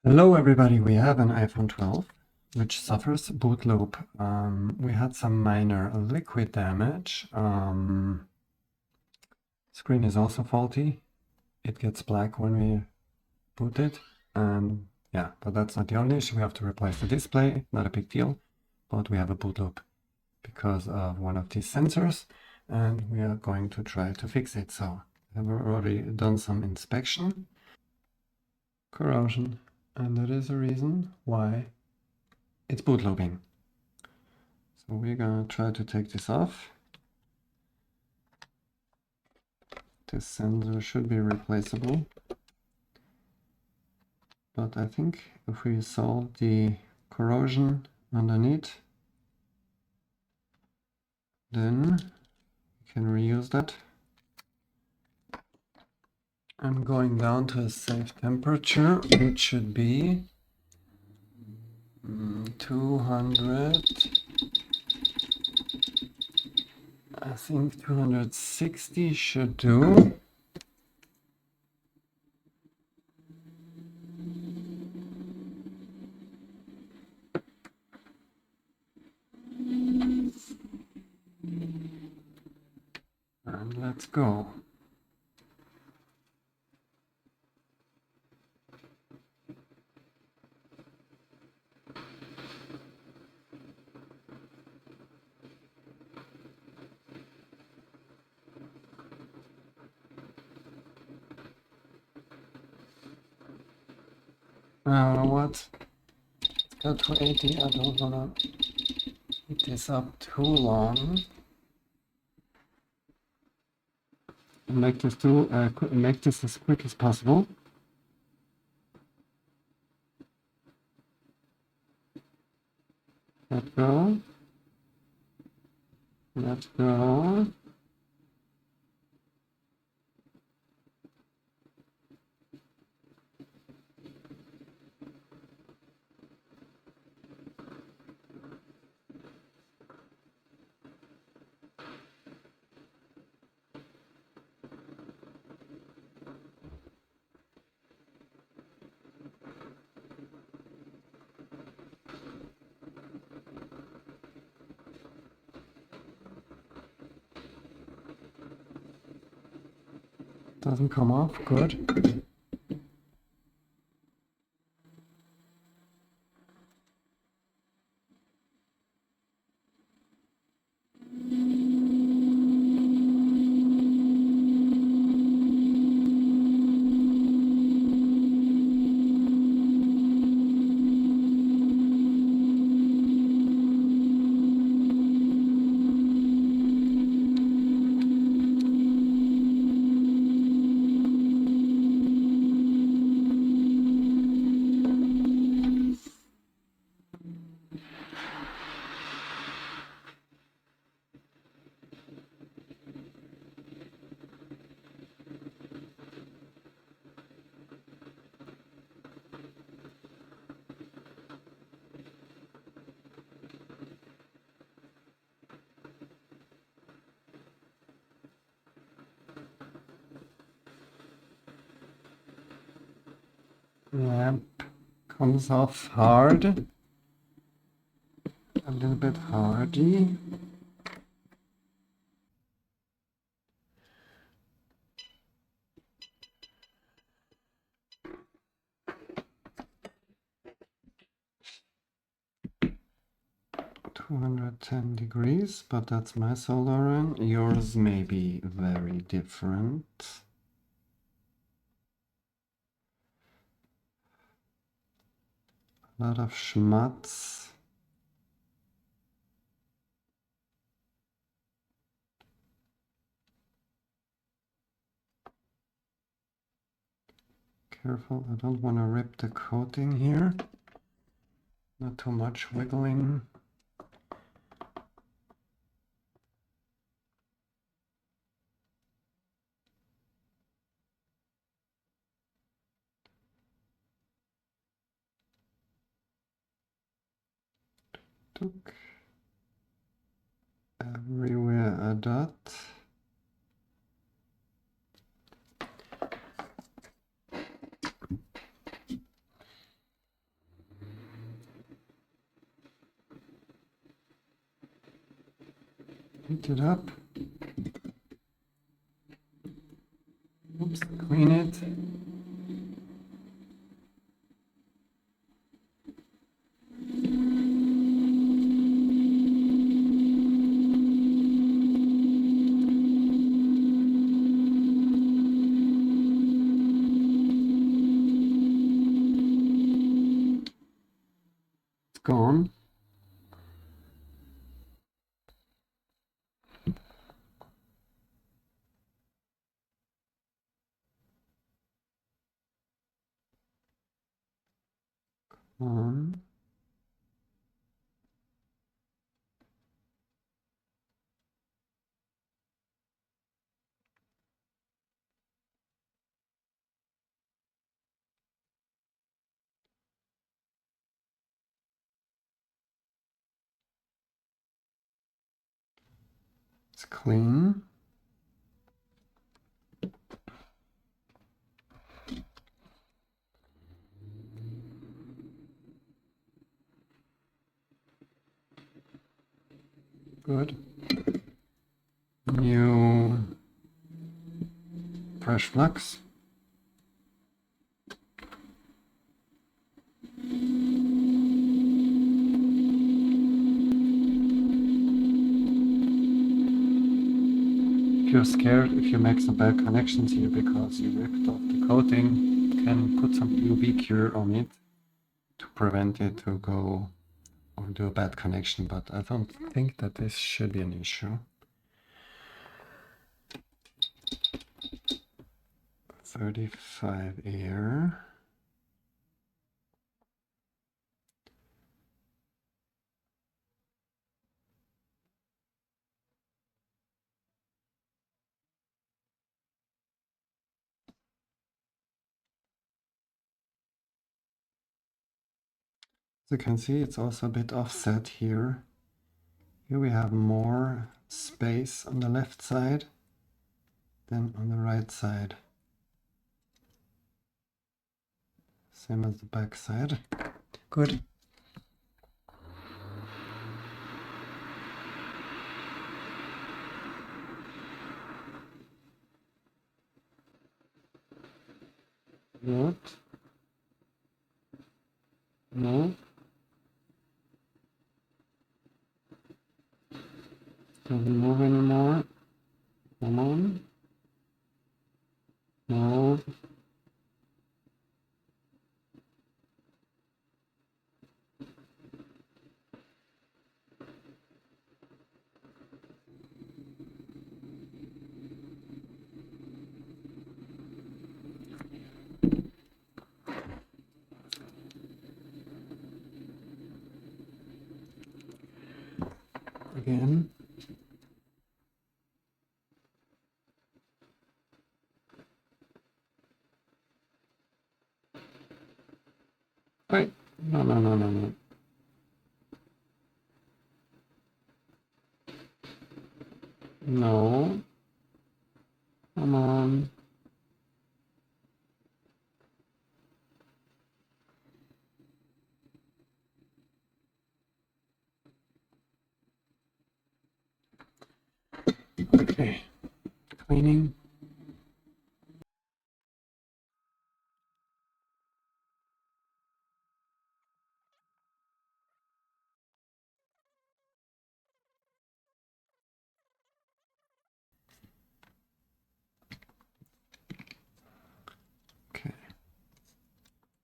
Hello everybody, we have an iPhone 12 which suffers boot loop. We had some minor liquid damage. Screen is also faulty. It gets black when we boot it. And yeah, but that's not the only issue. We have to replace the display, not a big deal, but we have a boot loop because of one of these sensors and we are going to try to fix it. So I've already done some inspection. Corrosion. And there is a reason why it's boot looping. So we're gonna try to take this off. This sensor should be replaceable. But I think if we solve the corrosion underneath, then we can reuse that. I'm going down to a safe temperature, which should be 200. I think 260 should do. And let's go. You know what? Go to 80. I don't wanna heat this up too long. Make this as quick as possible. Let go. Let go. Doesn't come off, good. Yep, comes off hard, a little bit hardy. $210, but that's my soldering. Yours may be very different. A lot of schmutz. Careful, I don't want to rip the coating here. Not too much wiggling. Took everywhere a dot. Heat it up. Oops, clean it. It's gone. On. It's clean. Good. New fresh flux. If you're scared, if you make some bad connections here because you ripped off the coating, you can put some UV cure on it to prevent it to go or do a bad connection, but I don't think that this should be an issue. 35 air. As you can see, it's also a bit offset here. Here we have more space on the left side than on the right side. Same as the back side. Good. Good. No. Doesn't move anymore. Come on. No. Again. Wait. No, no, no, no, no. No. Come on. Okay. Cleaning. Okay.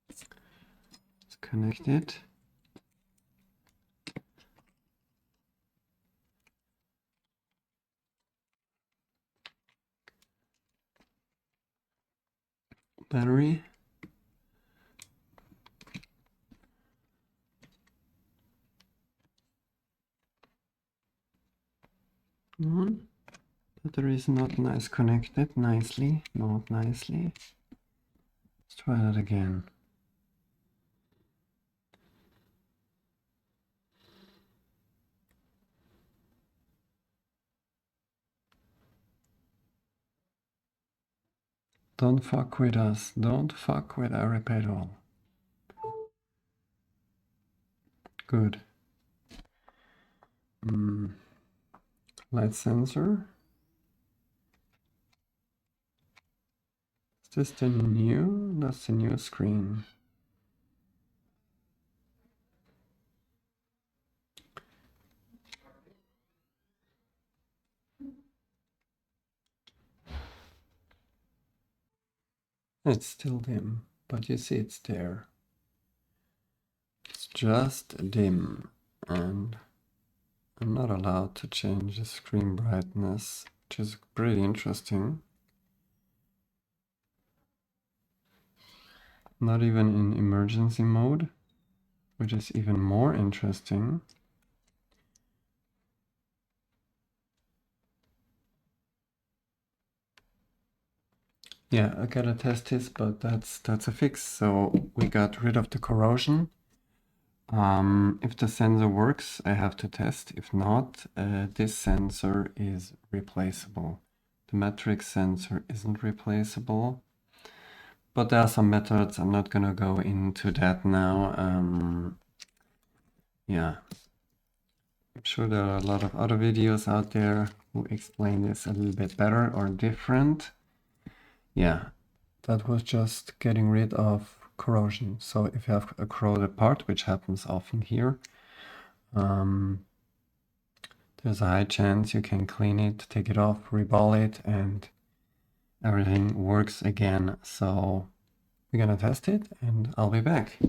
Let's connect it. Battery. On. Battery is not nice connected nicely. Not nicely. Let's try that again. Don't fuck with us. Don't fuck with our pedal. Good. light sensor. Is this the new? That's the new screen. It's still dim, but you see it's there. It's just dim, and I'm not allowed to change the screen brightness, which is pretty interesting. Not even in emergency mode, which is even more interesting. Yeah, I gotta test this, but that's a fix. So we got rid of the corrosion. If the sensor works, I have to test. If not, this sensor is replaceable. The matrix sensor isn't replaceable. But there are some methods. I'm not gonna go into that now. Yeah, I'm sure there are a lot of other videos out there who explain this a little bit better or different. Yeah, that was just getting rid of corrosion. So if you have a corroded part, which happens often here, there's a high chance you can clean it, take it off, reball it, and everything works again. So we're gonna test it and I'll be back.